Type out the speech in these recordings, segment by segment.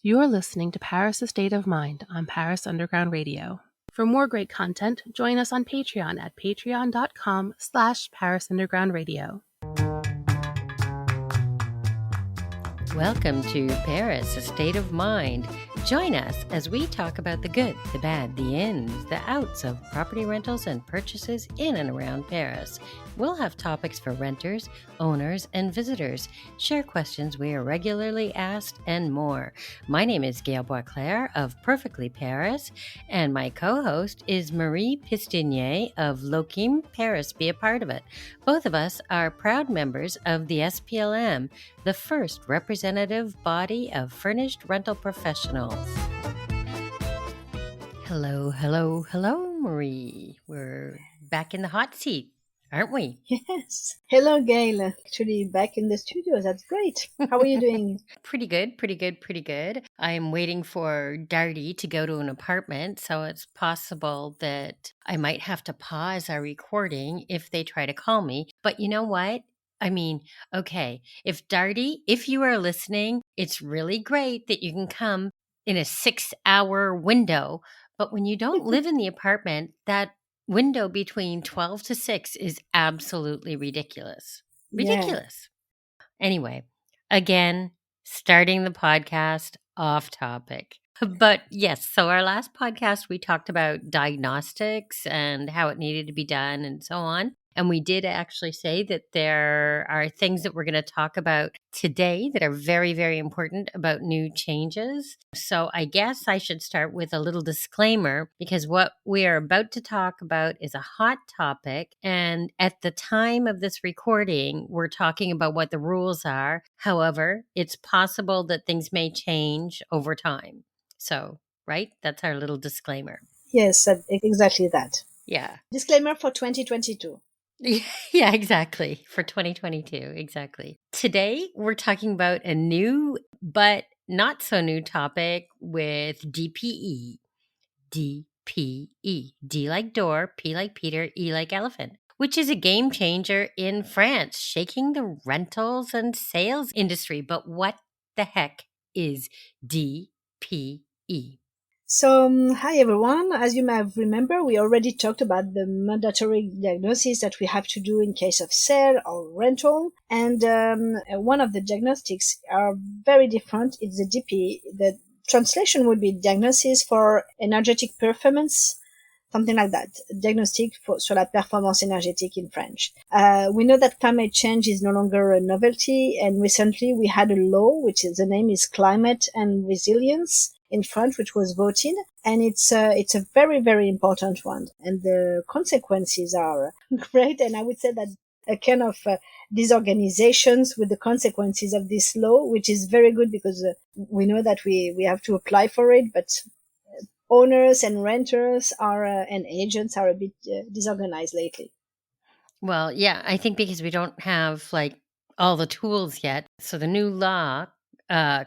You're listening to Paris: A State of Mind on Paris Underground Radio. For more great content, join us on Patreon at patreon.com/Paris Underground Radio. Welcome to Paris: A State of Mind. Join us as we talk about the good, the bad, the ins, the outs of property rentals and purchases in and around Paris. We'll have topics for renters, owners, and visitors, share questions we are regularly asked, and more. My name is Gail Boisclair of Perfectly Paris, and my co-host is Marie Pistinier of Lokim Paris. Be a part of it. Both of us are proud members of the SPLM, the first representative body of furnished rental professionals. Hello, hello, hello, Marie. We're back in the hot seat, aren't we? Yes. Hello, Gail. Actually, back in the studio. That's great. How are you doing? Pretty good. I'm waiting for Darty to go to an apartment, so it's possible that I might have to pause our recording if they try to call me. But you know what? Okay, if you are listening, it's really great that you can come in a 6-hour window. But when you don't live in the apartment, that window between 12 to 6 is absolutely ridiculous. Ridiculous. Yeah. Anyway, again, starting the podcast off topic. But yes, so our last podcast, we talked about diagnostics and how it needed to be done and so on. And we did actually say that there are things that we're going to talk about today that are very, very important about new changes. So I guess I should start with a little disclaimer, because what we are about to talk about is a hot topic. And at the time of this recording, we're talking about what the rules are. However, it's possible that things may change over time. So, right? That's our little disclaimer. Yes, exactly that. Yeah. Disclaimer for 2022. Yeah, exactly. For 2022, exactly. Today, we're talking about a new but not so new topic with DPE. DPE. D like door, P like Peter, E like elephant, which is a game changer in France, shaking the rentals and sales industry. But what the heck is DPE? So, hi everyone. As you may remember, we already talked about the mandatory diagnosis that we have to do in case of sale or rental. And one of the diagnostics are very different. It's the DP. The translation would be diagnosis for energetic performance, something like that. Diagnostic sur la performance énergétique in French. We know that climate change is no longer a novelty. And recently we had a law, which is the name is Climate and Resilience in France, which was voted, and it's a very, very important one, and the consequences are great. And I would say that a kind of disorganizations with the consequences of this law, which is very good because we know that we have to apply for it, but owners and renters are and agents are a bit disorganized lately. Well, yeah, I think because we don't have all the tools yet. So the new law,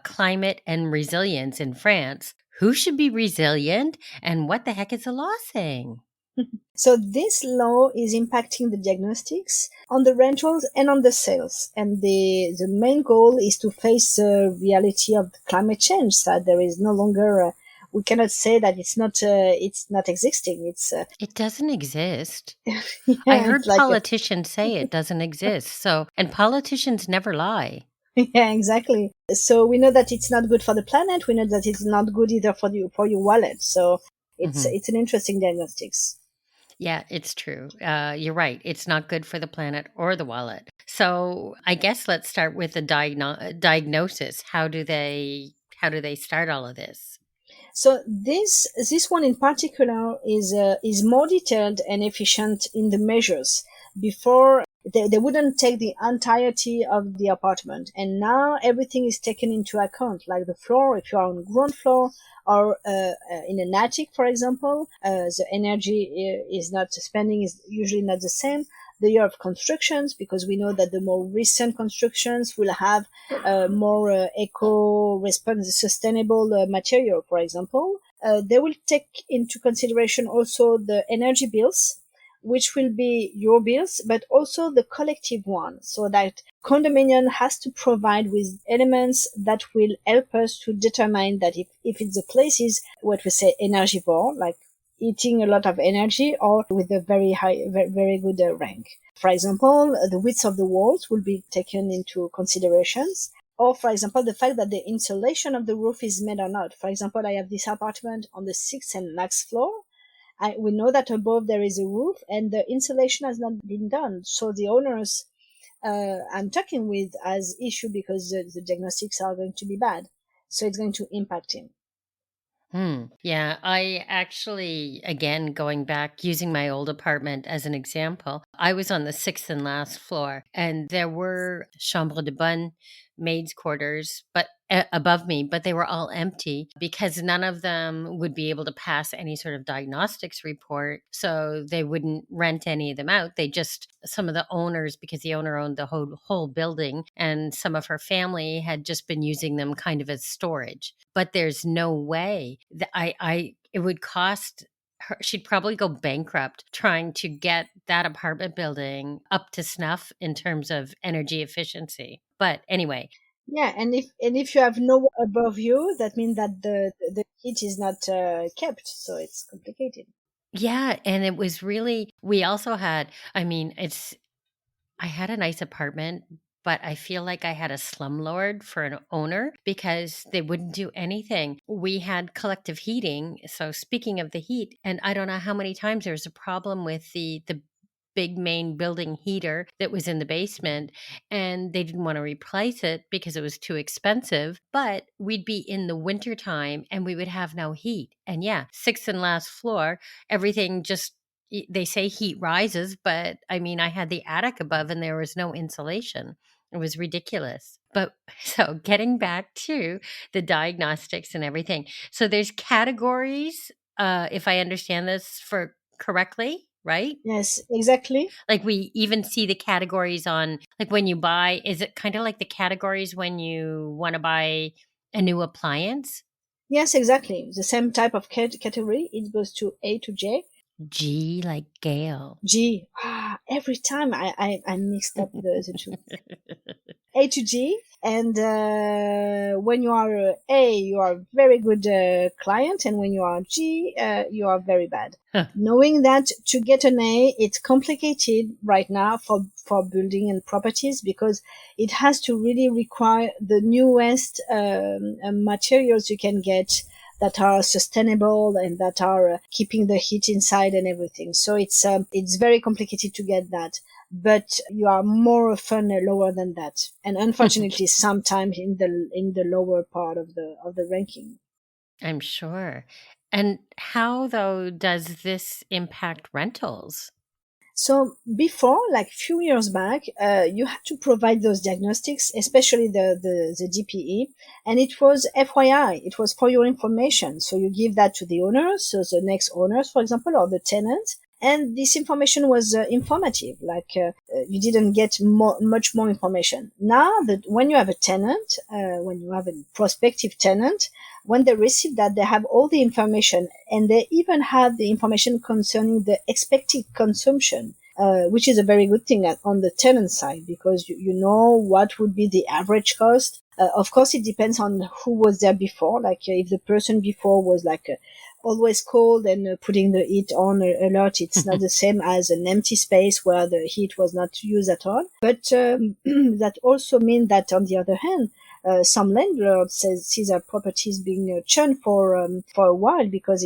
climate and resilience in France, who should be resilient and what the heck is the law saying? So this law is impacting the diagnostics on the rentals and on the sales. And the main goal is to face the reality of climate change, that there is no longer we cannot say that it's not existing. It doesn't exist. Yeah, I heard politicians say it doesn't exist. And politicians never lie. Yeah, exactly. So we know that it's not good for the planet. We know that it's not good either for your wallet. So it's an interesting diagnostics. Yeah, it's true. You're right. It's not good for the planet or the wallet. So I guess let's start with the diagnosis. How do they start all of this? So this one in particular is more detailed and efficient in the measures. Before they wouldn't take the entirety of the apartment, and now everything is taken into account, like the floor, if you are on ground floor or in an attic, for example, the energy spending is usually not the same. The year of constructions, because we know that the more recent constructions will have more sustainable material, for example. They will take into consideration also the energy bills, which will be your bills, but also the collective one. So that condominium has to provide with elements that will help us to determine that if it's a place is what we say energivore, like eating a lot of energy, or with a very high, very good rank. For example, the width of the walls will be taken into considerations. Or, for example, the fact that the insulation of the roof is made or not. For example, I have this apartment on the 6th and next floor. We know that above there is a roof and the insulation has not been done. So the owners I'm talking with has issue because the diagnostics are going to be bad. So it's going to impact him. Yeah, I actually, again, going back, using my old apartment as an example, I was on the sixth and last floor, and there were chambre de bonne maids' quarters, but above me, but they were all empty because none of them would be able to pass any sort of diagnostics report. So they wouldn't rent any of them out. They just, some of the owners, because the owner owned the whole building, and some of her family had just been using them kind of as storage. But there's no way that it would cost her, she'd probably go bankrupt trying to get that apartment building up to snuff in terms of energy efficiency. But anyway, Yeah, and if you have no one above you, that means that the heat is not kept, so it's complicated. yeah, and it was really, we also had, I had a nice apartment, but I feel like I had a slumlord for an owner because they wouldn't do anything. We had collective heating. So speaking of the heat, and I don't know how many times there was a problem with the big main building heater that was in the basement, and they didn't want to replace it because it was too expensive. But we'd be in the wintertime and we would have no heat. And yeah, sixth and last floor, everything just, they say heat rises, but I mean, I had the attic above and there was no insulation. It was ridiculous. But so getting back to the diagnostics and everything. So there's categories, if I understand this for correctly, right? Yes, exactly. Like we even see the categories on, like when you buy, is it kind of like the categories when you want to buy a new appliance? Yes, exactly. The same type of category. It goes to A to J. G like Gail. G. Every time I mixed up the two. A to G. And when you are A, you are a very good client, and when you are G, you are very bad. Huh. Knowing that to get an A, it's complicated right now for building and properties because it has to really require the newest materials you can get that are sustainable and that are keeping the heat inside and everything. So it's very complicated to get that, but you are more often lower than that, and unfortunately sometimes in the lower part of the ranking. I'm sure. And how, though, does this impact rentals? So before, like few years back, you had to provide those diagnostics, especially the DPE, and it was FYI, it was for your information. So you give that to the owners, so the next owners, for example, or the tenant. And this information was informative, like you didn't get much more information. Now that when you have a tenant, when you have a prospective tenant, when they receive that, they have all the information, and they even have the information concerning the expected consumption, which is a very good thing on the tenant side because you know what would be the average cost. Of course, it depends on who was there before. Like if the person before was like always cold and putting the heat on a lot, it's not the same as an empty space where the heat was not used at all. But that also means that on the other hand, some landlords see their properties being churned for a while because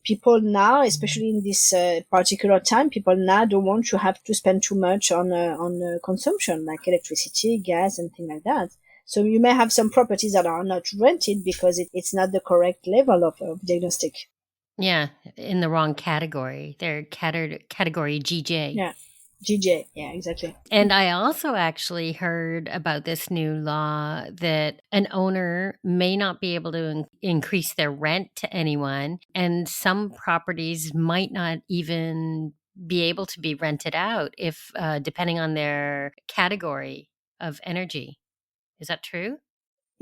people now, especially in this particular time, people now don't want to have to spend too much on consumption like electricity, gas, and things like that. So you may have some properties that are not rented because it's not the correct level of diagnostic. Yeah, in the wrong category. They're category GJ. Yeah, GJ. Yeah, exactly. And I also actually heard about this new law that an owner may not be able to increase their rent to anyone, and some properties might not even be able to be rented out if depending on their category of energy. Is that true?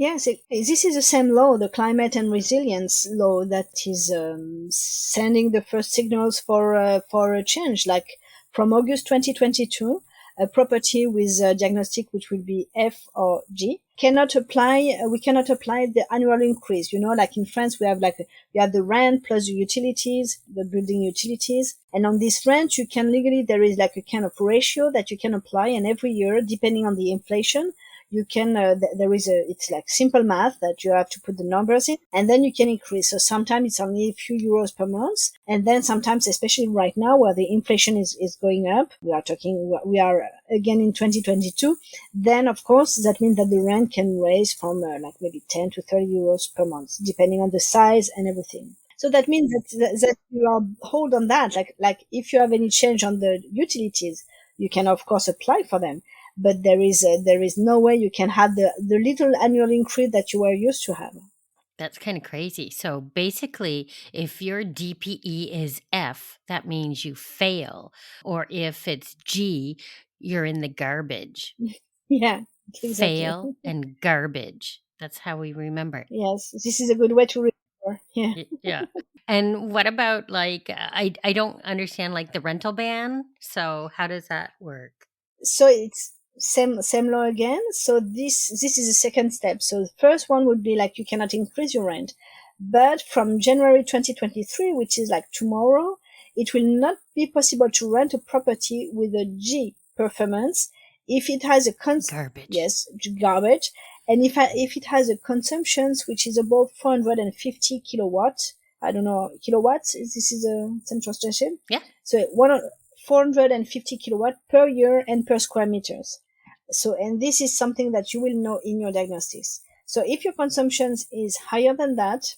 Yes, this is the same law, the climate and resilience law, that is sending the first signals for a change. Like from August 2022, a property with a diagnostic which will be F or G cannot apply. We cannot apply the annual increase. You know, like in France, we have you have the rent plus the utilities, the building utilities, and on this rent, you can legally there is like a kind of ratio that you can apply, and every year, depending on the inflation, you can there is it's like simple math that you have to put the numbers in, and then you can increase. So sometimes it's only a few euros per month, and then sometimes, especially right now where the inflation is going up, we are again in 2022, then of course that means that the rent can raise from like maybe 10 to 30 euros per month depending on the size and everything. So that means that you are hold on that, like if you have any change on the utilities, you can of course apply for them, but there is no way you can have the little annual increase that you were used to have. That's kind of crazy. So basically, if your DPE is F, that means you fail. Or if it's G, you're in the garbage. Yeah, exactly. Fail and garbage. That's how we remember it. Yes, this is a good way to remember. Yeah. Yeah. And what about like I don't understand like the rental ban. So how does that work? So it's same law again. So this is the second step. So the first one would be like you cannot increase your rent, but from January 2023, which is like tomorrow, it will not be possible to rent a property with a G performance if it has a Garbage. yes, garbage, and if it has a consumptions which is above 450 kilowatts. I don't know kilowatts. This is a central station. Yeah. So 450 kilowatt per year and per square meters. So, and this is something that you will know in your diagnostics. So if your consumption is higher than that,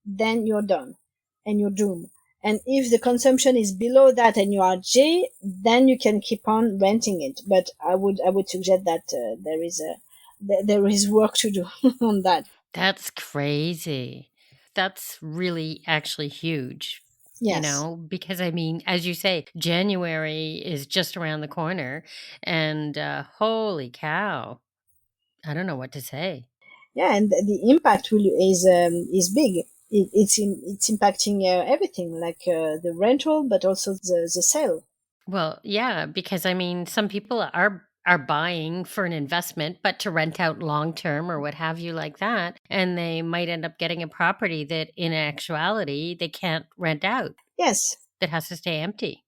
then you're done and you're doomed. And if the consumption is below that and you are J, then you can keep on renting it. But I would suggest that there is work to do on that. That's crazy. That's really actually huge. Yes. Because I mean, as you say, January is just around the corner, and holy cow, I don't know what to say. Yeah, and the impact is big. It's impacting everything, like the rental, but also the sale. Well, yeah, because I mean, some people are buying for an investment, but to rent out long term or what have you like that, and they might end up getting a property that in actuality they can't rent out, Yes, that has to stay empty.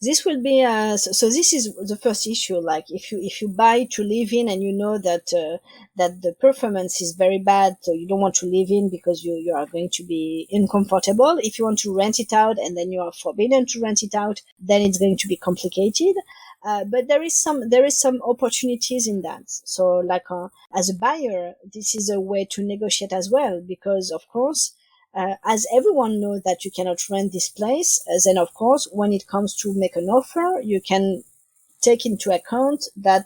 this will be so this is the first issue. Like if you buy to live in and you know that the performance is very bad, so you don't want to live in because you are going to be uncomfortable. If you want to rent it out and then you are forbidden to rent it out, then it's going to be complicated. But there is some opportunities in that. So like as a buyer, this is a way to negotiate as well, because of course, as everyone knows that you cannot rent this place, then of course, when it comes to make an offer, you can take into account that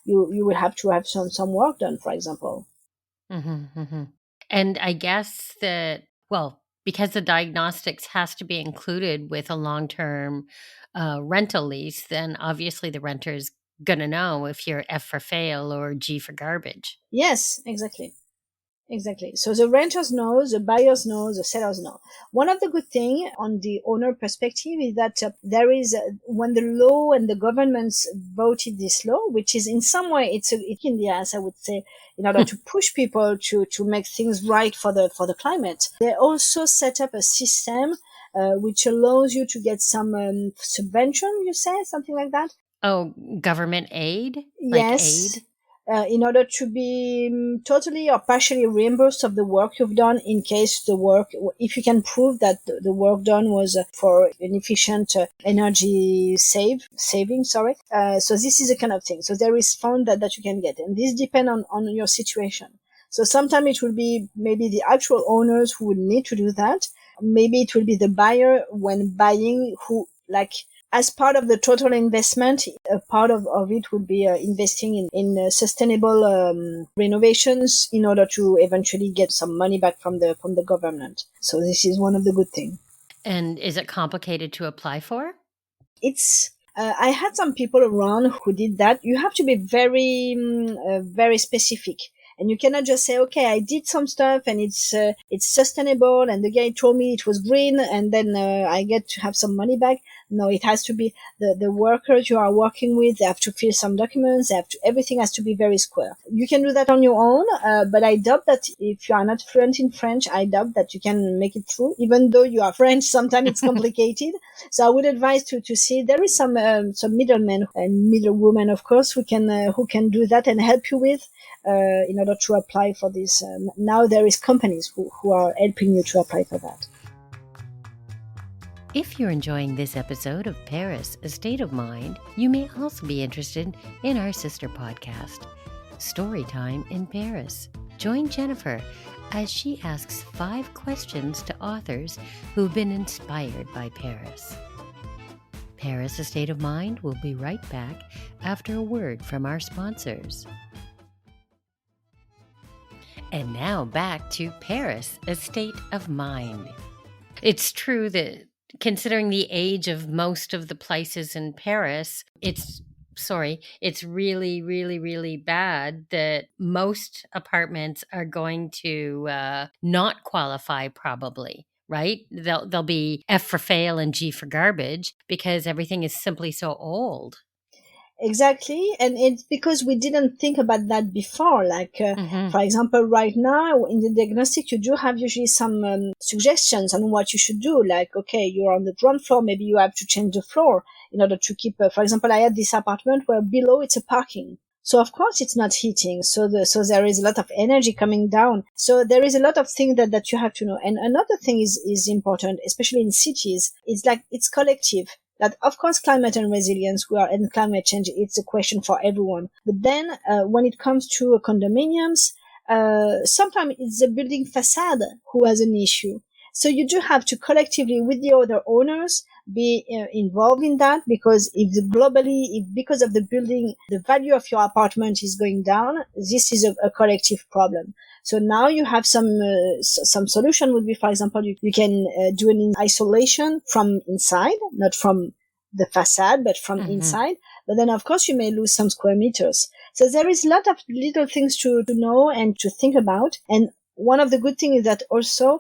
you will have to have some work done, for example. Hmm. And I guess that, well, because the diagnostics has to be included with a long term rental lease, then obviously the renter is going to know if you're F for fail or G for garbage. Yes, exactly. Exactly. So the renters know, the buyers know, the sellers know. One of the good thing on the owner perspective is that there is when the law and the governments voted this law, which is in some way it's in the ass, I would say, in order to push people to make things right for the climate. They also set up a system which allows you to get some subvention. You say something like that. Oh, government aid? Like Yes, aid? in order to be totally or partially reimbursed of the work you've done in case if you can prove that the work done was for an efficient energy saving, sorry. So this is a kind of thing. So there is fund that you can get, and this depends on your situation. So sometimes it will be maybe the actual owners who will need to do that. Maybe it will be the buyer when buying who like as part of the total investment, a part of it would be investing in sustainable renovations in order to eventually get some money back from the government. So this is one of the good things. And is it complicated to apply for? It's I had some people around who did that. You have to be very very specific, And you cannot just say, okay, I did some stuff and it's sustainable and the guy told me it was green and then I get to have some money back. No, it has to be the workers you are working with. They have to fill some documents. Everything has to be very square. You can do that on your own, but I doubt that if you are not fluent in French, I doubt that you can make it through. Even though you are French, sometimes it's complicated. So I would advise to see there is some middlemen and middlewomen, of course, who can do that and help you with in order to apply for this. Now there is companies who are helping you to apply for that. If you're enjoying this episode of Paris, A State of Mind, you may also be interested in our sister podcast, Storytime in Paris. Join Jennifer as she asks 5 questions to authors who've been inspired by Paris. Paris, A State of Mind will be right back after a word from our sponsors. And now back to Paris, A State of Mind. It's true that considering the age of most of the places in Paris, it's really, really, really bad that most apartments are going to not qualify probably, right? They'll be F for fail and G for garbage because everything is simply so old. Exactly. And it's because we didn't think about that before. Like, for example, right now in the diagnostic, you do have usually some suggestions on what you should do. Like, okay, you're on the ground floor. Maybe you have to change the floor in order to keep, for example, I had this apartment where below it's a parking. So of course it's not heating. So there is a lot of energy coming down. So there is a lot of things that you have to know. And another thing is important, especially in cities. It's like, it's collective. That of course climate and resilience and climate change, it's a question for everyone. But then when it comes to condominiums, sometimes it's the building facade who has an issue. So you do have to collectively with the other owners be involved in that, because if because of the building, the value of your apartment is going down, this is a collective problem. So now you have some solution would be, for example, you can do an isolation from inside, not from the facade, but from inside. But then of course you may lose some square meters. So there is a lot of little things to know and to think about. And one of the good things is that also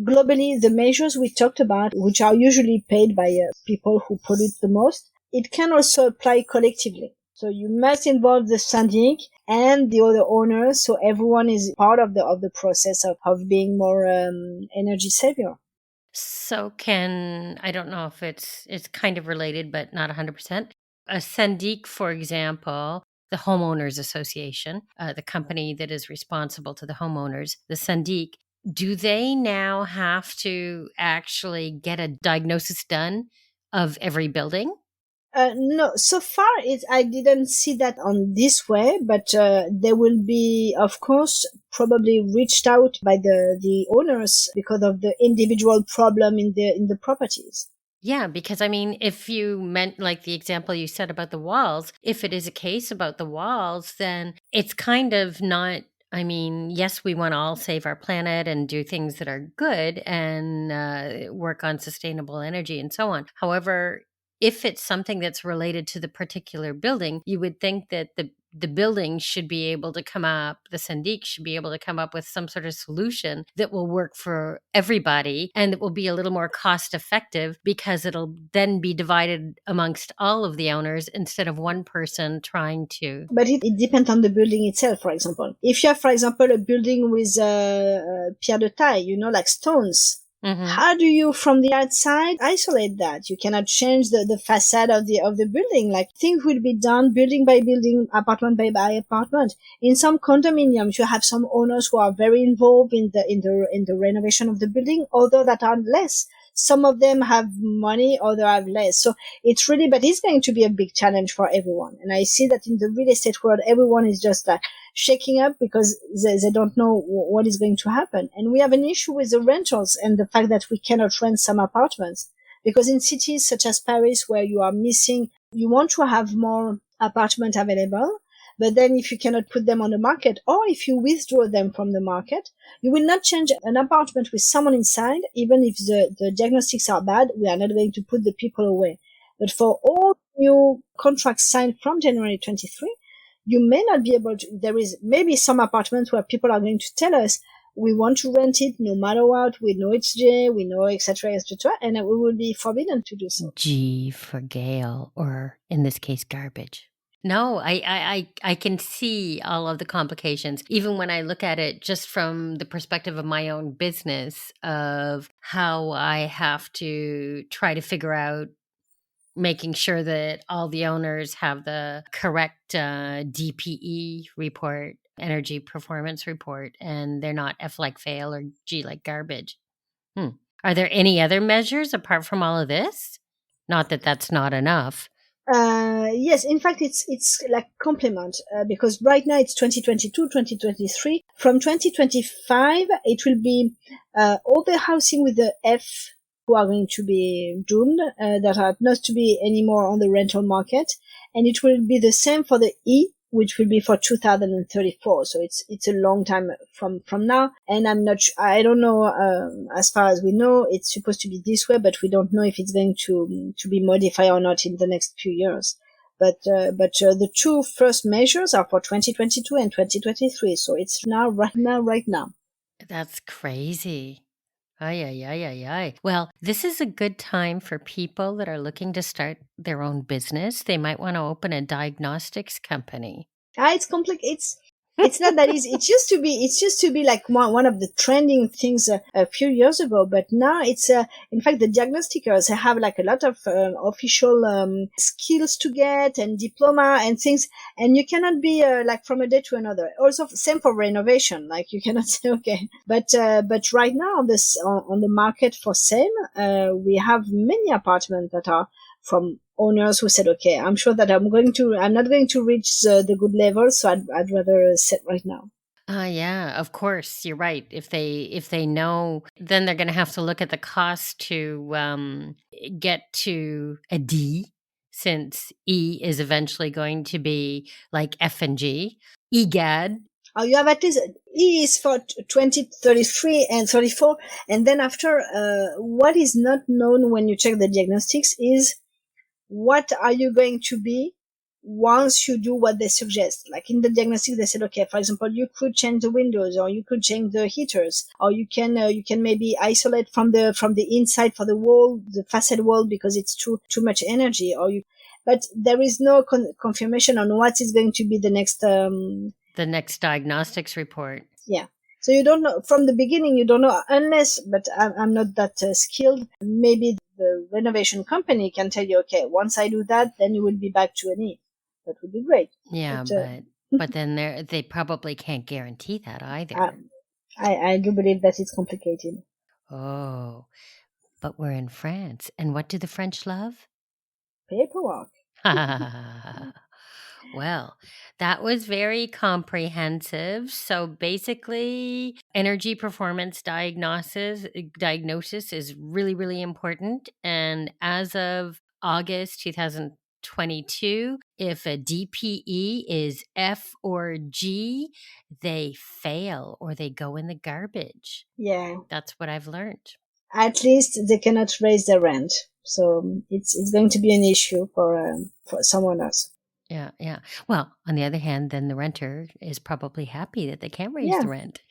globally, the measures we talked about, which are usually paid by people who pollute the most, it can also apply collectively. So you must involve the syndic and the other owners, so everyone is part of the process of being more energy savior. So I don't know if it's kind of related, but not 100%. A syndic, for example, the homeowners association, the company that is responsible to the homeowners, the syndic, do they now have to actually get a diagnosis done of every building? No, so far I didn't see that on this way, but they will be, of course, probably reached out by the owners because of the individual problem in the properties. Yeah, because I mean, if you meant like the example you said about the walls, if it is a case about the walls, then it's kind of not. I mean, yes, we want to all save our planet and do things that are good and work on sustainable energy and so on. However, if it's something that's related to the particular building, you would think that the building should be able to come up, the syndic should be able to come up with some sort of solution that will work for everybody and that will be a little more cost effective, because it'll then be divided amongst all of the owners instead of one person trying to. But it depends on the building itself, for example. If you have, for example, a building with pierre de taille, like stones, how do you, from the outside, isolate that? You cannot change the facade of the building. Like, things will be done building by building, apartment by apartment. In some condominiums, you have some owners who are very involved in the renovation of the building, although that are less. Some of them have money, others have less. So it's really, but it's going to be a big challenge for everyone. And I see that in the real estate world, everyone is just like shaking up because they don't know what is going to happen. And we have an issue with the rentals and the fact that we cannot rent some apartments, because in cities such as Paris, where you want to have more apartments available. But then if you cannot put them on the market, or if you withdraw them from the market, you will not change an apartment with someone inside. Even if the diagnostics are bad, we are not going to put the people away. But for all new contracts signed from January 23, you may not be able to, there is maybe some apartments where people are going to tell us, we want to rent it no matter what, we know it's J, we know, etc., etc., and we will be forbidden to do so. G for Gail, or in this case, garbage. No, I can see all of the complications, even when I look at it just from the perspective of my own business, of how I have to try to figure out making sure that all the owners have the correct DPE report, energy performance report, and they're not F like fail or G like garbage. Are there any other measures apart from all of this? Not that that's not enough. Yes, in fact, it's like complement, because right now it's 2022, 2023. From 2025, it will be all the housing with the F who are going to be doomed, that are not to be anymore on the rental market, and it will be the same for the E, which will be for 2034. So it's a long time from now. And I don't know, as far as we know, it's supposed to be this way, but we don't know if it's going to be modified or not in the next few years. But the two first measures are for 2022 and 2023. So it's right now. That's crazy. Ay, ay, ay, ay, ay. Well, this is a good time for people that are looking to start their own business. They might want to open a diagnostics company. It's complicated. It's not that easy. It used to be like one of the trending things a few years ago, but now it's, in fact, the diagnosticers have like a lot of official skills to get and diploma and things, and you cannot be like from a day to another. Also, same for renovation. Like you cannot say okay, but right now on the market for sale, we have many apartments that are from owners who said, okay, I'm sure that I'm not going to reach the good level, so I'd rather set right now. Yeah, of course, you're right. If they know, then they're going to have to look at the cost to get to a D, since E is eventually going to be like F and G. EGAD. You have at least E is for 2033 and 34, and then after, what is not known when you check the diagnostics is what are you going to be once you do what they suggest. Like in the diagnostic, they said, okay, for example, you could change the windows, or you could change the heaters, or you can maybe isolate from the inside for the wall, the facade wall, because it's too much energy, but there is no confirmation on what is going to be the next diagnostics report. Yeah. So you don't know from the beginning, you don't know, unless, but I'm not that skilled. Maybe the renovation company can tell you, okay, once I do that, then you will be back to an E. That would be great. Yeah, but then they probably can't guarantee that either. I do believe that it's complicated. Oh, but we're in France. And what do the French love? Paperwork. Well, that was very comprehensive. So basically, energy performance diagnosis is really, really important. And as of August 2022, if a DPE is F or G, they fail or they go in the garbage. Yeah. That's what I've learned. At least they cannot raise the rent. So it's going to be an issue for someone else. Yeah, yeah. Well, on the other hand, then the renter is probably happy that they can't raise the rent.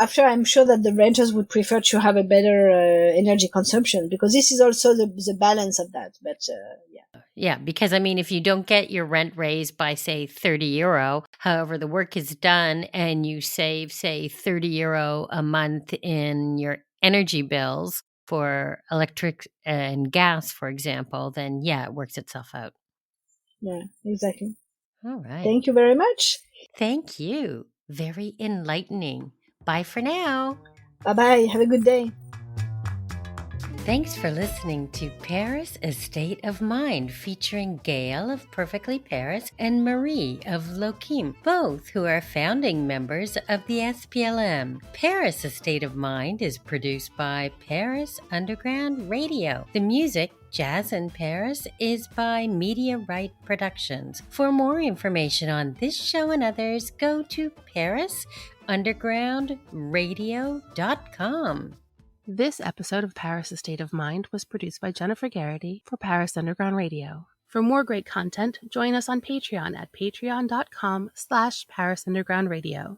After, I'm sure that the renters would prefer to have a better energy consumption, because this is also the balance of that. But yeah. Yeah, because I mean, if you don't get your rent raised by, say, €30, however, the work is done and you save, say, €30 a month in your energy bills for electric and gas, for example, then yeah, it works itself out. Yeah, exactly. All right. Thank you very much. Thank you. Very enlightening. Bye for now. Bye-bye. Have a good day. Thanks for listening to Paris, A State of Mind, featuring Gail of Perfectly Paris and Marie of Loquim, both who are founding members of the SPLM. Paris, A State of Mind is produced by Paris Underground Radio. The music, Jazz in Paris, is by Media Right Productions. For more information on this show and others, go to parisundergroundradio.com. This episode of Paris: A State of Mind was produced by Jennifer Garrity for Paris Underground Radio. For more great content, join us on Patreon at patreon.com/ParisUndergroundRadio.